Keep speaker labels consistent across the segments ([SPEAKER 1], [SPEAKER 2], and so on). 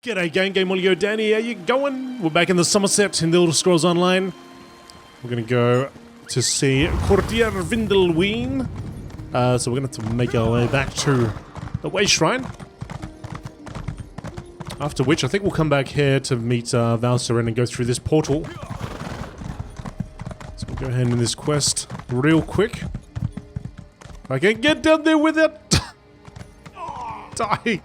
[SPEAKER 1] G'day gang, GameolioDan here, how you going? We're back in the Summerset in the Elder Scrolls Online. We're gonna go to see Courtier Vindelween. So we're gonna have to make our way back to the Way Shrine. After which, I think we'll come back here to meet Elsa Rin and go through this portal. So we'll go ahead and do this quest real quick. If I can get down there with it! Die!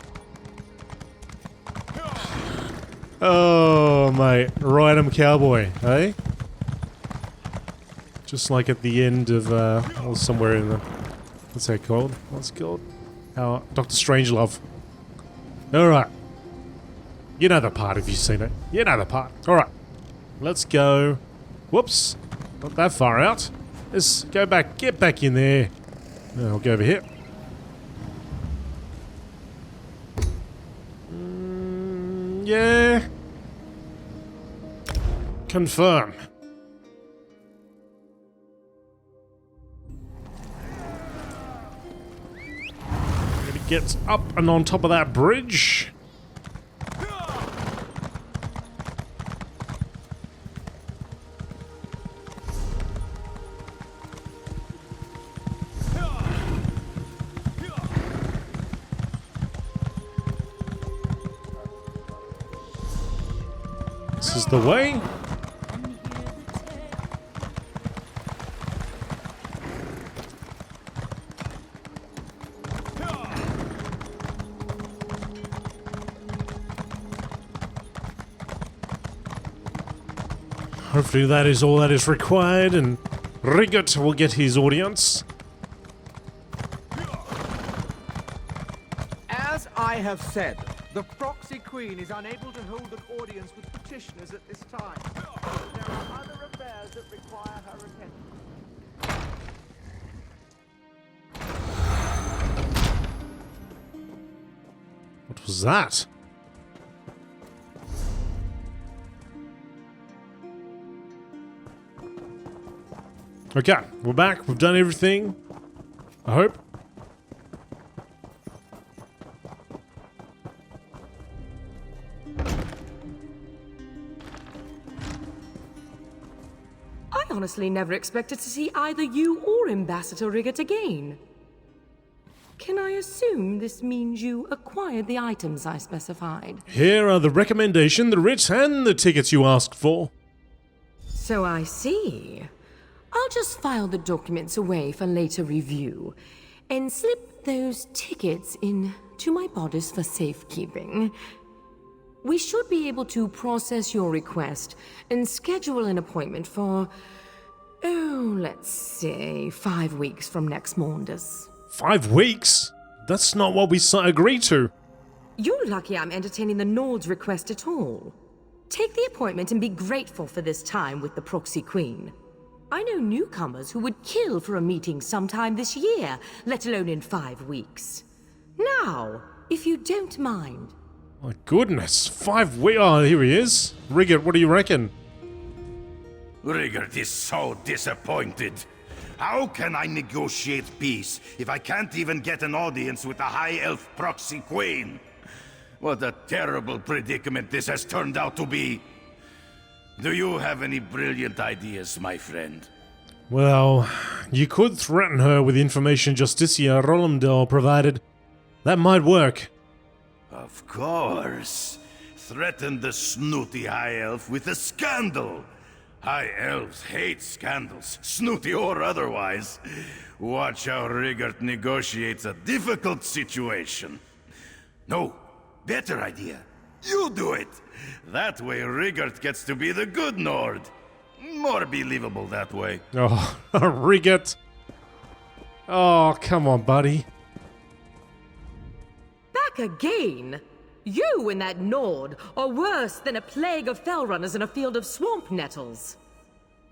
[SPEAKER 1] Oh, mate. Ride 'em cowboy, eh? Just like at the end of, or somewhere in the... What's that called? What's it called? Dr. Strangelove. Alright. You know the part if you've seen it. You know the part. Alright. Let's go. Whoops. Not that far out. Let's go back. Get back in there. I'll go over here. Yeah. Confirm. I'm gonna get up and on top of that bridge. This is the way. Hopefully that is all that is required, and Rigot will get his audience.
[SPEAKER 2] As I have said, the Proxy Queen is unable to hold an audience with petitioners at this time. There are other affairs that require her attention.
[SPEAKER 1] What was that? Okay, we're back. We've done everything. I hope.
[SPEAKER 3] I honestly never expected to see either you or Ambassador Rigot again. Can I assume this means you acquired the items I specified?
[SPEAKER 1] Here are the recommendation, the writs, and the tickets you asked for.
[SPEAKER 3] So I see. I'll just file the documents away for later review, and slip those tickets into my bodice for safekeeping. We should be able to process your request and schedule an appointment for, let's say, 5 weeks from next Mondays.
[SPEAKER 1] 5 weeks? That's not what we agreed to.
[SPEAKER 3] You're lucky I'm entertaining the Nord's request at all. Take the appointment and be grateful for this time with the Proxy Queen. I know newcomers who would kill for a meeting sometime this year, let alone in 5 weeks. Now, if you don't mind.
[SPEAKER 1] My goodness, 5 weeks. Oh, here he is. Rigot, what do you reckon?
[SPEAKER 4] Rigot is so disappointed. How can I negotiate peace if I can't even get an audience with the High Elf Proxy Queen? What a terrible predicament this has turned out to be. Do you have any brilliant ideas, my friend?
[SPEAKER 1] Well, you could threaten her with the information Justicia Rolamdel provided. That might work.
[SPEAKER 4] Of course. Threaten the snooty High Elf with a scandal. High Elves hate scandals, snooty or otherwise. Watch how Rigot negotiates a difficult situation. No, better idea. You do it! That way Rigot gets to be the good Nord. More believable that way.
[SPEAKER 1] Oh, Rigot. Oh, come on, buddy.
[SPEAKER 3] Back again? You and that Nord are worse than a plague of fell runners in a field of swamp nettles.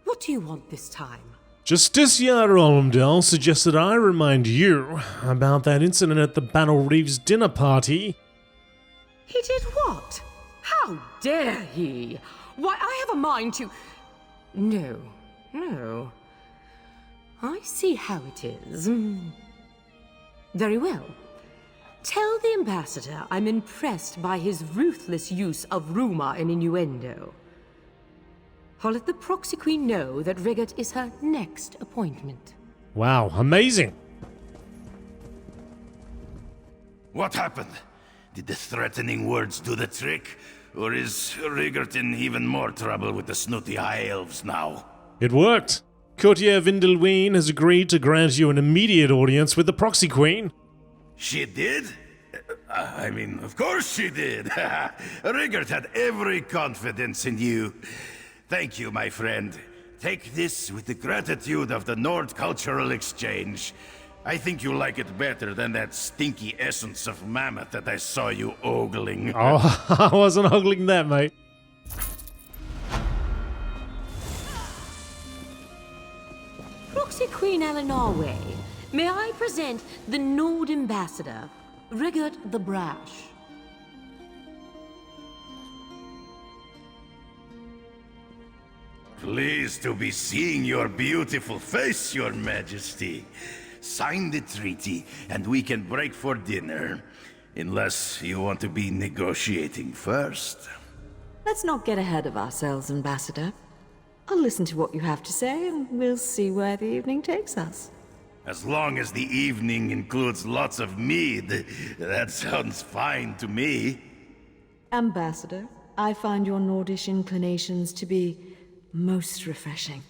[SPEAKER 3] What do you want this time?
[SPEAKER 1] Justicia Rolamdel suggested I remind you about that incident at the Battle Reeves dinner party.
[SPEAKER 3] He did what? How dare he? Why, I have a mind to... No. I see how it is. Very well. Tell the ambassador I'm impressed by his ruthless use of rumor and innuendo. I'll let the Proxy Queen know that Rigurt is her next appointment.
[SPEAKER 1] Wow, amazing.
[SPEAKER 4] What happened? Did the threatening words do the trick? Or is Rigurt in even more trouble with the snooty High Elves now?
[SPEAKER 1] It worked. Courtier Vindelween has agreed to grant you an immediate audience with the Proxy Queen.
[SPEAKER 4] She did? I mean, of course she did. Rigurt had every confidence in you. Thank you, my friend. Take this with the gratitude of the Nord Cultural Exchange. I think you'll like it better than that stinky essence of mammoth that I saw you ogling.
[SPEAKER 1] Oh, I wasn't ogling that, mate.
[SPEAKER 3] Proxy Queen Eleanor, may I present the Nord Ambassador, Rigurt the Brash.
[SPEAKER 4] Pleased to be seeing your beautiful face, Your Majesty. Sign the treaty, and we can break for dinner. Unless you want to be negotiating first.
[SPEAKER 5] Let's not get ahead of ourselves, Ambassador. I'll listen to what you have to say, and we'll see where the evening takes us.
[SPEAKER 4] As long as the evening includes lots of mead, that sounds fine to me.
[SPEAKER 5] Ambassador, I find your Nordish inclinations to be most refreshing.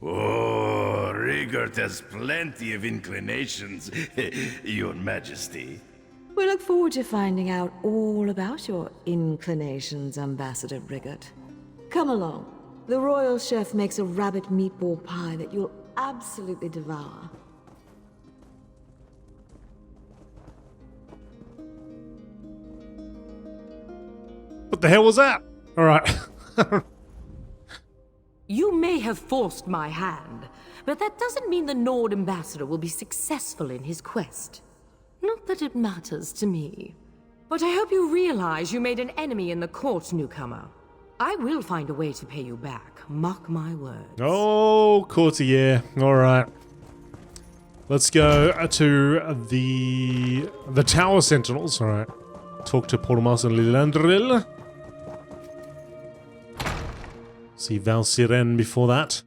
[SPEAKER 4] Oh, Rigurt has plenty of inclinations, Your Majesty.
[SPEAKER 5] We look forward to finding out all about your inclinations, Ambassador Rigurt. Come along. The royal chef makes a rabbit meatball pie that you'll absolutely devour.
[SPEAKER 1] What the hell was that? Alright.
[SPEAKER 3] You may have forced my hand, but that doesn't mean the Nord Ambassador will be successful in his quest. Not that it matters to me. But I hope you realize you made an enemy in the court, newcomer. I will find a way to pay you back, mark my words.
[SPEAKER 1] Oh, courtier. Alright. Let's go to the Tower Sentinels. Alright. Talk to Portmaster Lilandril. See Elsa Rin before that.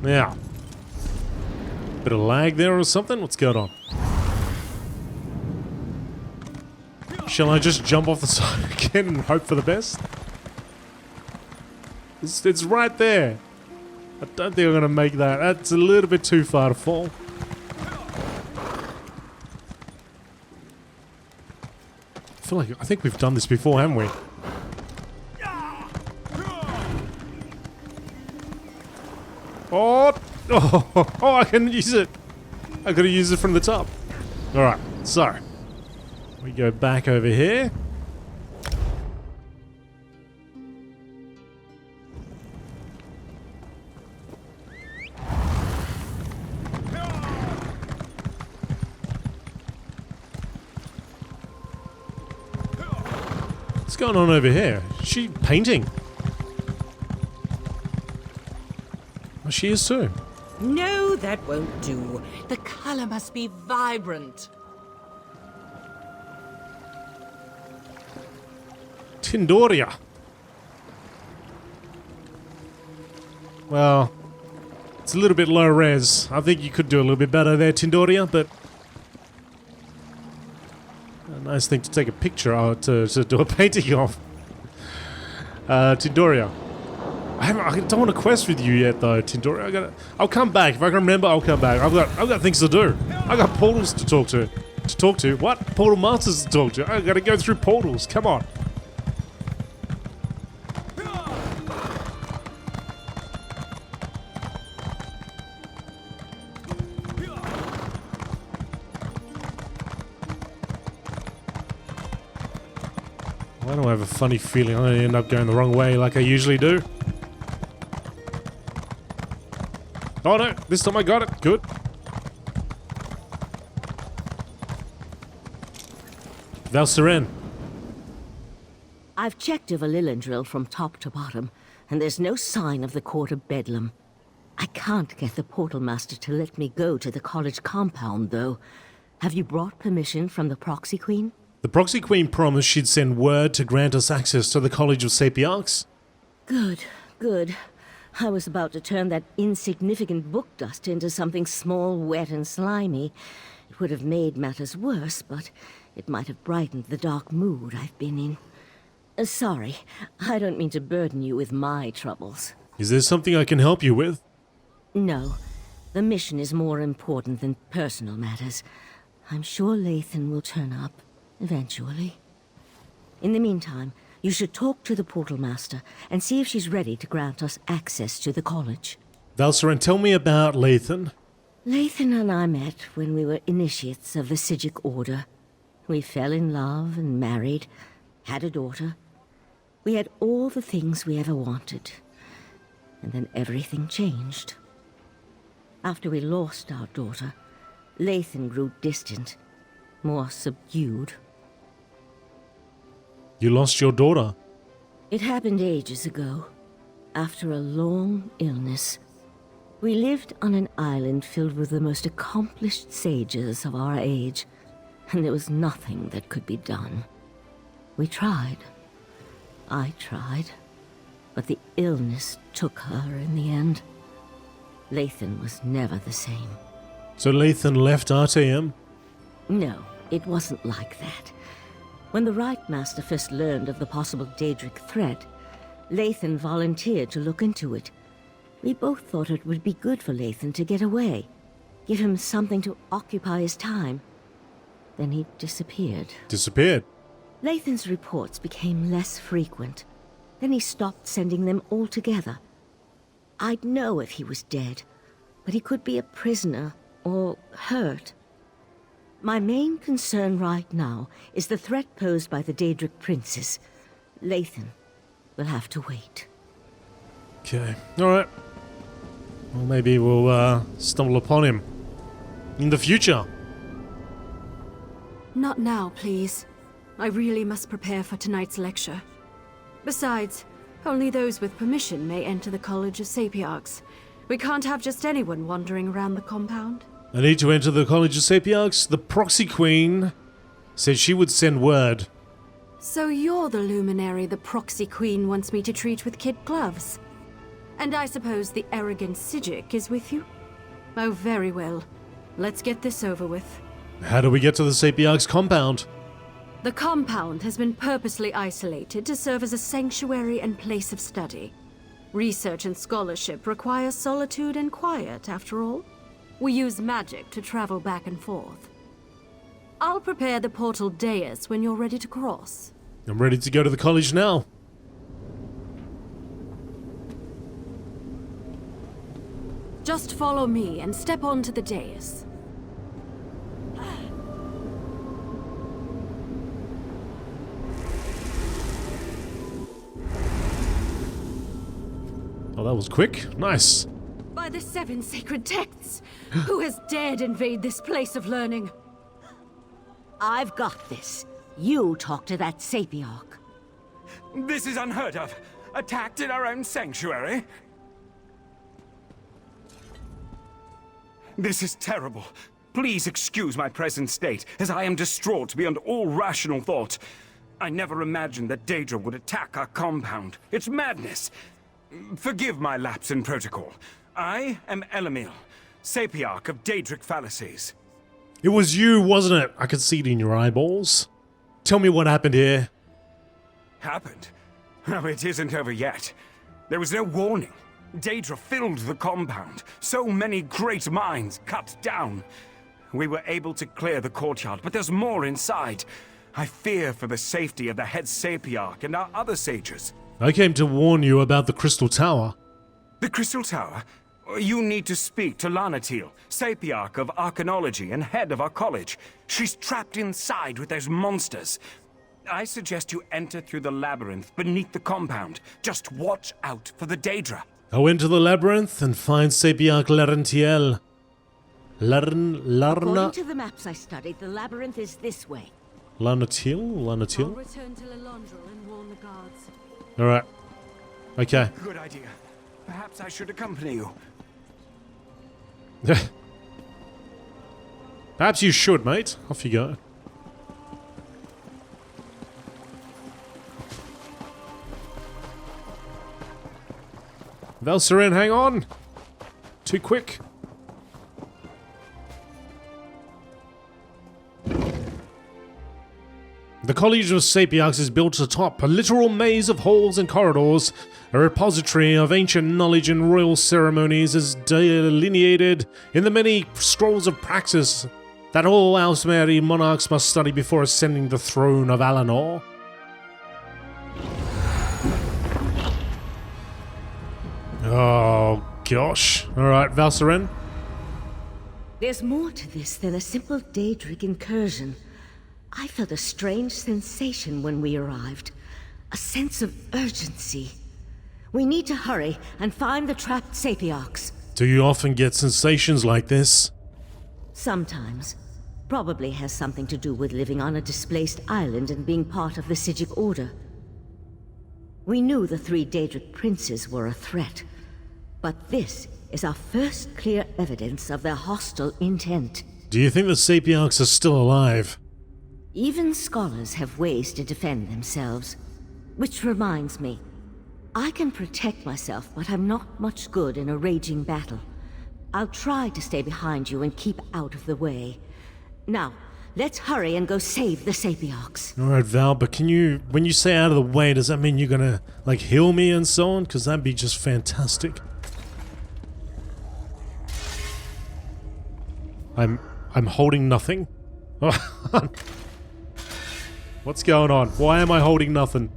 [SPEAKER 1] Yeah. Bit of lag there or something? What's going on? Shall I just jump off the side again and hope for the best? It's right there. I don't think I'm going to make that. That's a little bit too far to fall. I think we've done this before, haven't we? Oh, oh, I can use it. I gotta use it from the top. Alright, so we go back over here. What's going on over here? Is she painting? Oh, she is too.
[SPEAKER 3] No, that won't do. The color must be vibrant.
[SPEAKER 1] Tindoria. Well, it's a little bit low res. I think you could do a little bit better there, Tindoria, but a nice thing to take a picture of, to do a painting of. Tindoria. I don't want to quest with you yet, though, Tindoria. I'll come back if I can remember. I'll come back. I've got things to do. I got portals to talk to. What? Portal masters to talk to. I got to go through portals. Come on. Why do I have a funny feeling I'm going to end up going the wrong way like I usually do? Oh no, this time I got it. Good. Elsa Rin.
[SPEAKER 6] I've checked over Lillandrill from top to bottom. and there's no sign of the Court of Bedlam. I can't get the Portal Master to let me go to the college compound, though. Have you brought permission from the Proxy Queen?
[SPEAKER 1] The Proxy Queen promised she'd send word to grant us access to the College of Sapiarchs.
[SPEAKER 6] Good, good. I was about to turn that insignificant book dust into something small, wet, and slimy. It would have made matters worse, but it might have brightened the dark mood I've been in. Sorry, I don't mean to burden you with my troubles.
[SPEAKER 1] Is there something I can help you with?
[SPEAKER 6] No, the mission is more important than personal matters. I'm sure Lathan will turn up, eventually. In the meantime, you should talk to the Portal Master and see if she's ready to grant us access to the college.
[SPEAKER 1] Elsa Rin, tell me about Lathan.
[SPEAKER 6] Lathan and I met when we were initiates of the Psijic Order. We fell in love and married, had a daughter. We had all the things we ever wanted. And then everything changed. After we lost our daughter, Lathan grew distant, more subdued.
[SPEAKER 1] You lost your daughter.
[SPEAKER 6] It happened ages ago, after a long illness. We lived on an island filled with the most accomplished sages of our age, and there was nothing that could be done. We tried. I tried. But the illness took her in the end. Lathan was never the same.
[SPEAKER 1] So Lathan left RTM?
[SPEAKER 6] No, it wasn't like that. When the Right Master first learned of the possible Daedric threat, Lathan volunteered to look into it. We both thought it would be good for Lathan to get away, give him something to occupy his time. Then he disappeared.
[SPEAKER 1] Disappeared?
[SPEAKER 6] Lathan's reports became less frequent. Then he stopped sending them altogether. I'd know if he was dead, but he could be a prisoner or hurt. My main concern right now is the threat posed by the Daedric princes. Lathan will have to wait.
[SPEAKER 1] Okay, alright. Well, maybe we'll stumble upon him in the future.
[SPEAKER 7] Not now, please. I really must prepare for tonight's lecture. Besides, only those with permission may enter the College of Sapiarchs. We can't have just anyone wandering around the compound.
[SPEAKER 1] I need to enter the College of Sapiarchs. The Proxy Queen said she would send word.
[SPEAKER 7] So you're the luminary the Proxy Queen wants me to treat with kid gloves. And I suppose the arrogant Psijic is with you? Oh, very well. Let's get this over with.
[SPEAKER 1] How do we get to the Sapiarchs compound?
[SPEAKER 7] The compound has been purposely isolated to serve as a sanctuary and place of study. Research and scholarship require solitude and quiet, after all. We use magic to travel back and forth. I'll prepare the portal dais when you're ready to cross.
[SPEAKER 1] I'm ready to go to the college now.
[SPEAKER 7] Just follow me and step onto the dais.
[SPEAKER 1] Oh, that was quick. Nice.
[SPEAKER 7] By the 7 sacred texts, who has dared invade this place of learning?
[SPEAKER 6] I've got this. You talk to that Sapiarch.
[SPEAKER 8] This is unheard of. Attacked in our own sanctuary? This is terrible. Please excuse my present state, as I am distraught beyond all rational thought. I never imagined that Daedra would attack our compound. It's madness. Forgive my lapse in protocol. I am Elamiel, Sapiarch of Daedric fallacies.
[SPEAKER 1] It was you, wasn't it? I could see it in your eyeballs. Tell me what happened here.
[SPEAKER 8] Happened? Oh, it isn't over yet. There was no warning. Daedra filled the compound. So many great minds cut down. We were able to clear the courtyard, but there's more inside. I fear for the safety of the head Sapiarch and our other sages.
[SPEAKER 1] I came to warn you about the Crystal Tower.
[SPEAKER 8] The Crystal Tower? You need to speak to Lanatiel, Sapiarch of Arcanology and head of our college. She's trapped inside with those monsters. I suggest you enter through the labyrinth beneath the compound. Just watch out for the Daedra.
[SPEAKER 1] Go into the labyrinth and find Sapiarch Lanatiel.
[SPEAKER 6] According to the maps I studied, the labyrinth is this way.
[SPEAKER 1] Lanatiel?
[SPEAKER 7] I'll
[SPEAKER 1] Lanatiel?
[SPEAKER 7] return to Lelondril and warn the guards.
[SPEAKER 1] Alright. Okay.
[SPEAKER 8] Good idea. Perhaps I should accompany you.
[SPEAKER 1] Perhaps you should, mate. Off you go. Elsa Rin, hang on! Too quick. The College of Sapiarchs is built atop a literal maze of halls and corridors, a repository of ancient knowledge and royal ceremonies as delineated in the many scrolls of praxis that all Elsmeri monarchs must study before ascending the throne of Alanor. Oh gosh. Alright, Elsa Rin.
[SPEAKER 6] There's more to this than a simple Daedric incursion. I felt a strange sensation when we arrived. A sense of urgency. We need to hurry and find the trapped Sapiarchs.
[SPEAKER 1] Do you often get sensations like this?
[SPEAKER 6] Sometimes. Probably has something to do with living on a displaced island and being part of the Psijic Order. We knew the 3 Daedric princes were a threat, but this is our first clear evidence of their hostile intent.
[SPEAKER 1] Do you think the Sapiarchs are still alive?
[SPEAKER 6] Even scholars have ways to defend themselves. Which reminds me, I can protect myself, but I'm not much good in a raging battle. I'll try to stay behind you and keep out of the way. Now, let's hurry and go save the Sapiarchs.
[SPEAKER 1] Alright, Val, but can you, when you say out of the way, does that mean you're gonna, like, heal me and so on? Because that'd be just fantastic. I'm holding nothing. What's going on? Why am I holding nothing?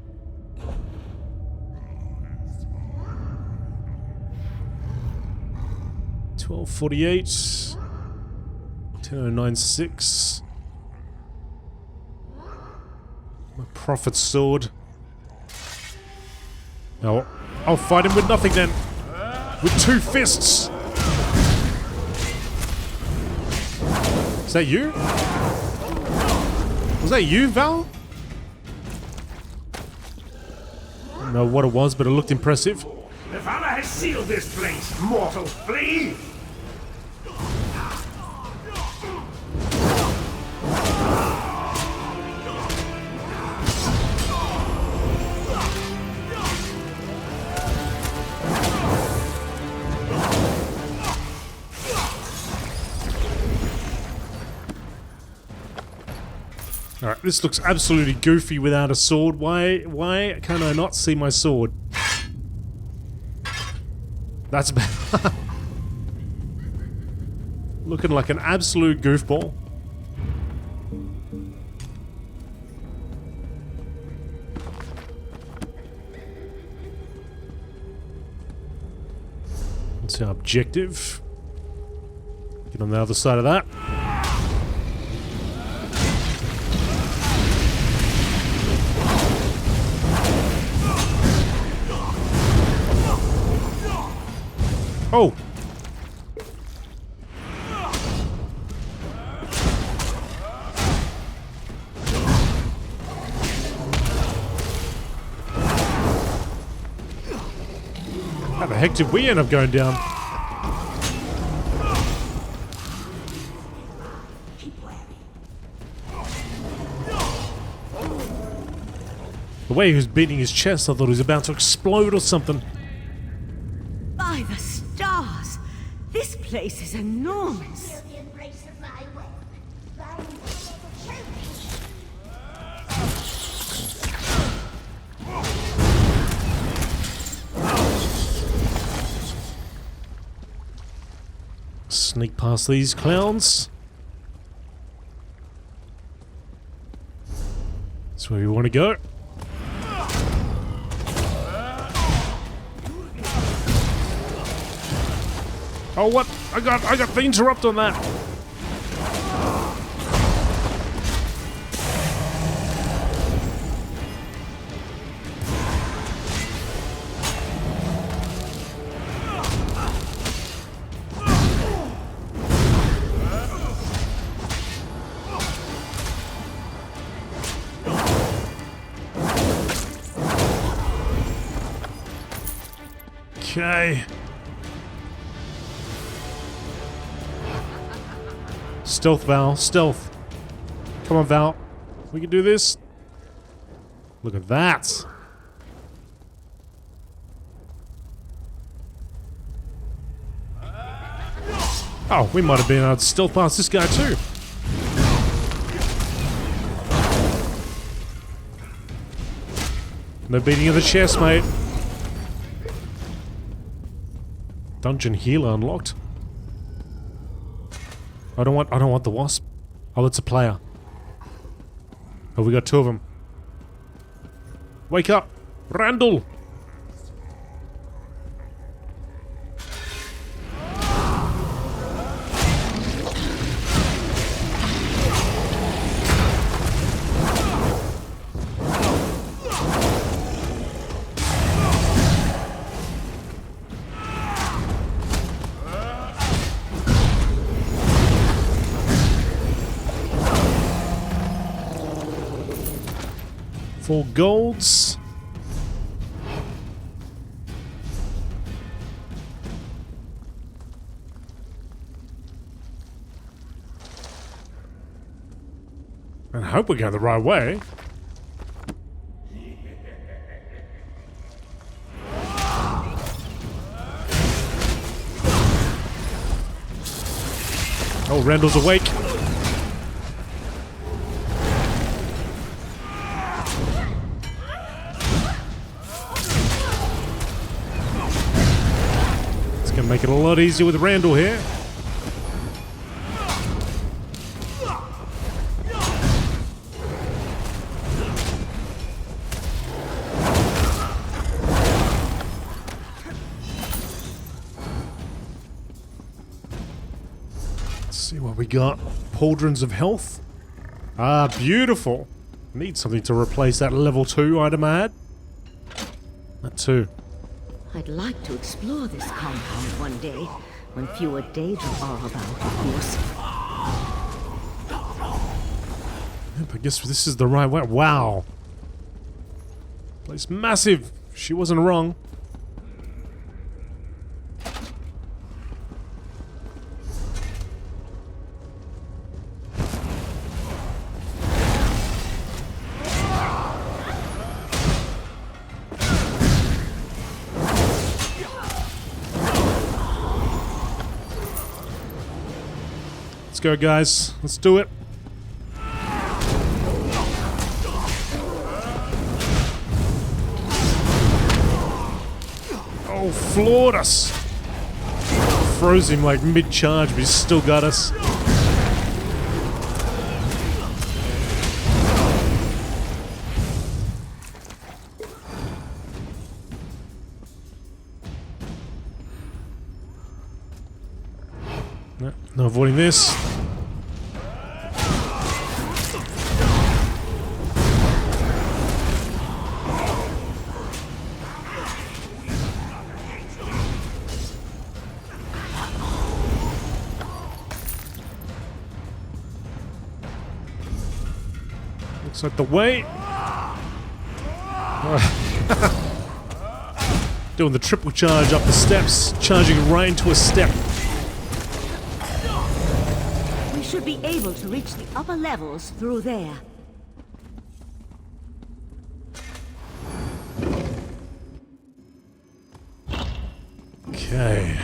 [SPEAKER 1] $12.48. 10.096. My prophet's sword. No, I'll fight him with nothing then. With 2 fists. Is that you? Was that you, Val? I don't know what it was, but it looked impressive.
[SPEAKER 9] The Valor has sealed this place, mortal flea!
[SPEAKER 1] Alright, this looks absolutely goofy without a sword. Why can I not see my sword? That's bad. Looking like an absolute goofball. That's our objective. Get on the other side of that. Oh! How the heck did we end up going down? The way he was beating his chest, I thought he was about to explode or something.
[SPEAKER 6] By the stars! This place is enormous!
[SPEAKER 1] Sneak past these clowns. That's where we want to go. Oh, what? I got the interrupt on that. Okay. Stealth, Val. Stealth. Come on, Val. We can do this. Look at that. Oh, we might have been able to stealth past this guy too. No beating of the chest, mate. Dungeon healer unlocked. I don't want the wasp. Oh, it's a player. Oh, we got 2 of them. Wake up, Randall. Four golds. I hope we're going the right way. Oh, Randall's awake. It's gonna make it a lot easier with Randall here. See what we got. Pauldrons of health. Ah, beautiful. Need something to replace that level 2 item I had. That too.
[SPEAKER 6] I'd like to explore this compound one day, when fewer Daedric are about, of course.
[SPEAKER 1] Yep, I guess this is the right way. Wow. Place massive. She wasn't wrong. Let's go, guys. Let's do it. Oh, floored us. Froze him like mid-charge, but he's still got us. No avoiding this. Looks like the way. Doing the triple charge up the steps, charging right into a step.
[SPEAKER 6] Should be able to reach the upper levels through there.
[SPEAKER 1] Okay.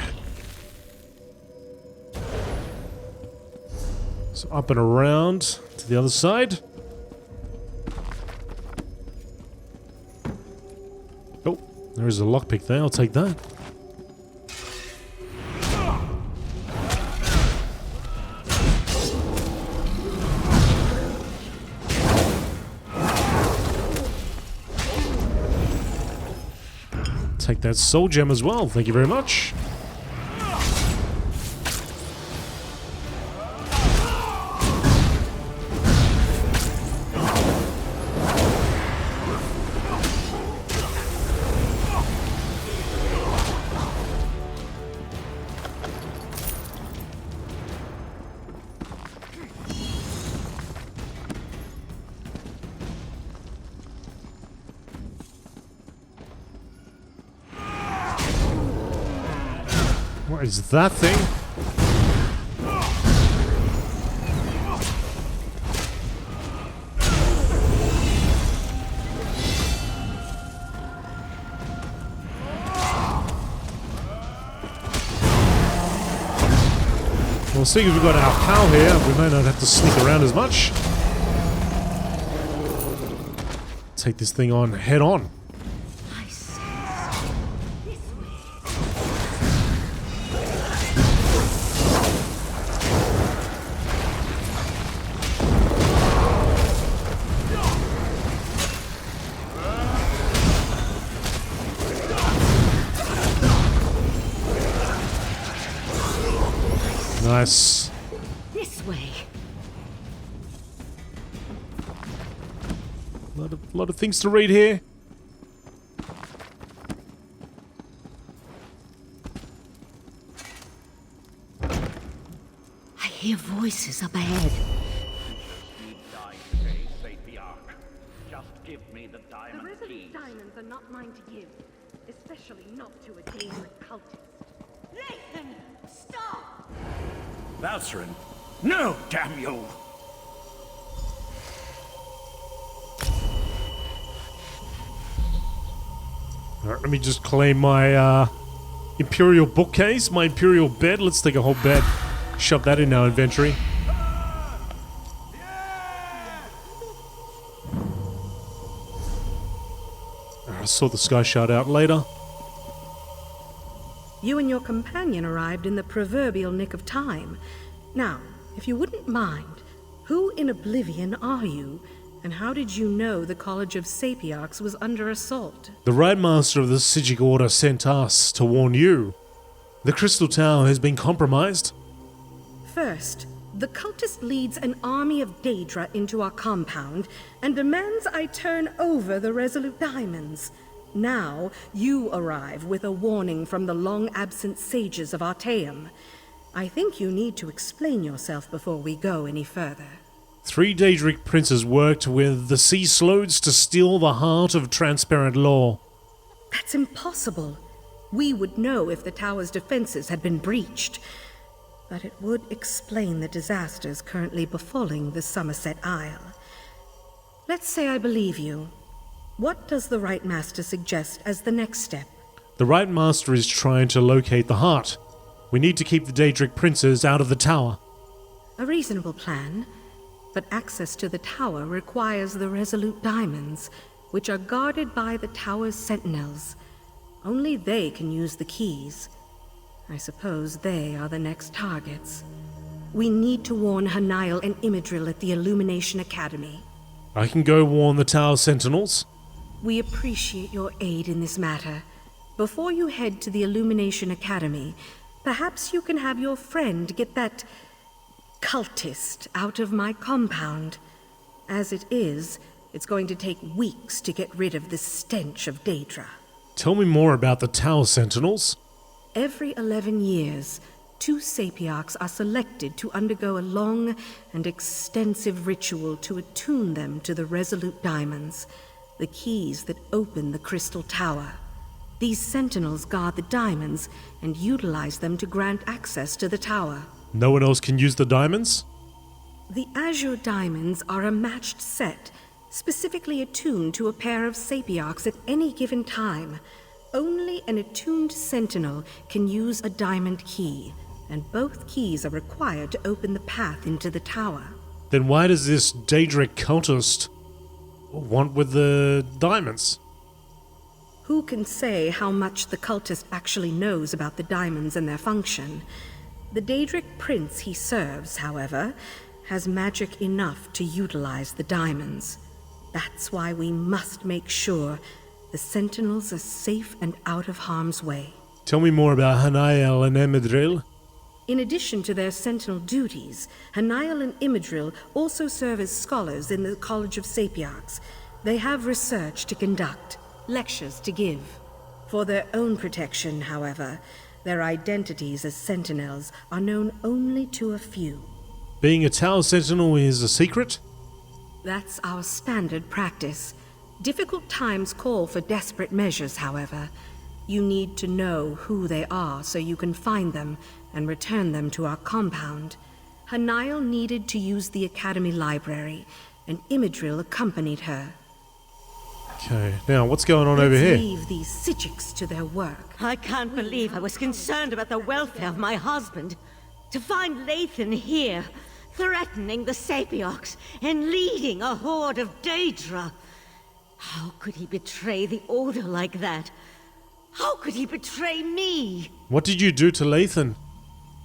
[SPEAKER 1] So up and around to the other side. Oh, there is a lockpick there. I'll take that. Take that soul gem as well. Thank you very much. What is that thing? Well, seeing as we've got our pal here, we may not have to sneak around as much. Take this thing on head on. Nice.
[SPEAKER 6] This way.
[SPEAKER 1] Lot of things to read here.
[SPEAKER 6] I hear voices up ahead.
[SPEAKER 2] Just give me the diamond
[SPEAKER 7] The resolute
[SPEAKER 2] keys.
[SPEAKER 7] diamonds are not mine to give, especially not to a Daedric cultist.
[SPEAKER 6] Nathan, stop!
[SPEAKER 8] Elsa Rin. No, damn you!
[SPEAKER 1] Alright, let me just claim my Imperial bookcase, my Imperial bed. Let's take a whole bed, shove that in our inventory. I saw the sky shard out later.
[SPEAKER 7] You and your companion arrived in the proverbial nick of time. Now, if you wouldn't mind, who in Oblivion are you? And how did you know the College of Sapiarchs was under assault?
[SPEAKER 1] The Right Master of the Psijic Order sent us to warn you. The Crystal Tower has been compromised.
[SPEAKER 7] First, the cultist leads an army of Daedra into our compound and demands I turn over the Resolute Diamonds. Now, you arrive with a warning from the long-absent sages of Artaeum. I think you need to explain yourself before we go any further.
[SPEAKER 1] 3 Daedric princes worked with the Sea Slodes to steal the heart of transparent law.
[SPEAKER 7] That's impossible. We would know if the tower's defenses had been breached. But it would explain the disasters currently befalling the Summerset Isle. Let's say I believe you. What does the Right Master suggest as the next step?
[SPEAKER 1] The Right Master is trying to locate the heart. We need to keep the Daedric princes out of the tower.
[SPEAKER 7] A reasonable plan, but access to the tower requires the Resolute Diamonds, which are guarded by the Tower Sentinels. Only they can use the keys. I suppose they are the next targets. We need to warn Hanael and Imidril at the Illumination Academy.
[SPEAKER 1] I can go warn the Tower Sentinels.
[SPEAKER 7] We appreciate your aid in this matter. Before you head to the Illumination Academy, perhaps you can have your friend get that cultist out of my compound. As it is, it's going to take weeks to get rid of the stench of Daedra.
[SPEAKER 1] Tell me more about the Tower Sentinels.
[SPEAKER 7] Every 11 years, 2 Sapiarchs are selected to undergo a long and extensive ritual to attune them to the Resolute Diamonds, the keys that open the Crystal Tower. These Sentinels guard the diamonds and utilize them to grant access to the tower.
[SPEAKER 1] No one else can use the diamonds?
[SPEAKER 7] The Azure Diamonds are a matched set, specifically attuned to a pair of Sapiarchs at any given time. Only an attuned Sentinel can use a diamond key, and both keys are required to open the path into the tower.
[SPEAKER 1] Then why does this Daedric cultist want with the diamonds?
[SPEAKER 7] Who can say how much the cultist actually knows about the diamonds and their function? The Daedric prince he serves, however, has magic enough to utilize the diamonds. That's why we must make sure the Sentinels are safe and out of harm's way.
[SPEAKER 1] Tell me more about Hanael and Imidril.
[SPEAKER 7] In addition to their Sentinel duties, Hanael and Imidril also serve as scholars in the College of Sapiarchs. They have research to conduct, lectures to give. For their own protection, however, their identities as Sentinels are known only to a few.
[SPEAKER 1] Being a Tower Sentinel is a secret?
[SPEAKER 7] That's our standard practice. Difficult times call for desperate measures, however. You need to know who they are so you can find them and return them to our compound. Hanael needed to use the Academy library, and Imidril accompanied her.
[SPEAKER 1] Okay, now what's going on over
[SPEAKER 7] Let's
[SPEAKER 1] here?
[SPEAKER 7] leave these Psijics to their work.
[SPEAKER 6] I can't believe I was concerned about the welfare of my husband. To find Lathan here, threatening the Sapiox and leading a horde of Daedra. How could he betray the Order like that? How could he betray me?
[SPEAKER 1] What did you do to Lathan?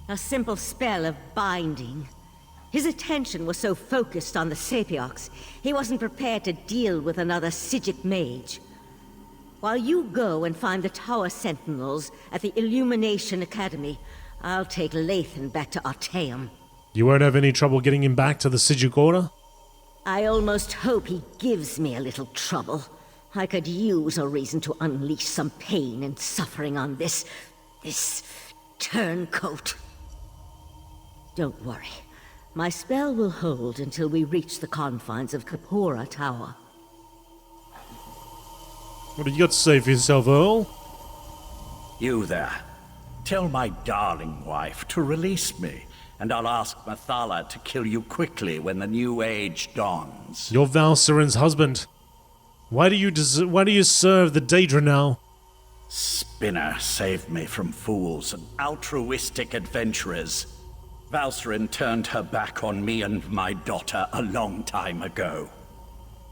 [SPEAKER 6] A simple spell of binding. His attention was so focused on the Sapiox, he wasn't prepared to deal with another Psijic mage. While you go and find the Tower Sentinels at the Illumination Academy, I'll take Lathan back to Artaeum.
[SPEAKER 1] You won't have any trouble getting him back to the Psijic Order?
[SPEAKER 6] I almost hope he gives me a little trouble. I could use a reason to unleash some pain and suffering on this turncoat. Don't worry. My spell will hold until we reach the confines of Kapora Tower.
[SPEAKER 1] What have you got to say for yourself, Earl?
[SPEAKER 10] You there. Tell my darling wife to release me, and I'll ask Mathala to kill you quickly when the new age dawns.
[SPEAKER 1] You're Valserin's husband. Why do you serve the Daedra now?
[SPEAKER 10] Spinner saved me from fools and altruistic adventurers. Valserin turned her back on me and my daughter a long time ago.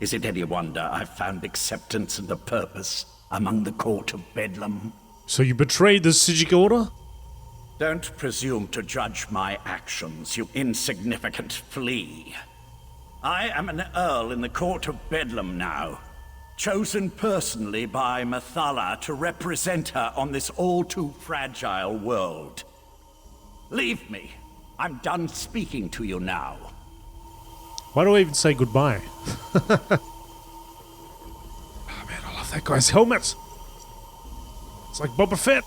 [SPEAKER 10] Is it any wonder I've found acceptance and a purpose among the court of Bedlam?
[SPEAKER 1] So you betrayed the Psijic Order?
[SPEAKER 10] Don't presume to judge my actions, you insignificant flea. I am an earl in the court of Bedlam now, chosen personally by Mathala to represent her on this all-too-fragile world. Leave me. I'm done speaking to you now.
[SPEAKER 1] Why do I even say goodbye? Oh man, I love that guy's helmet. It's like Boba Fett.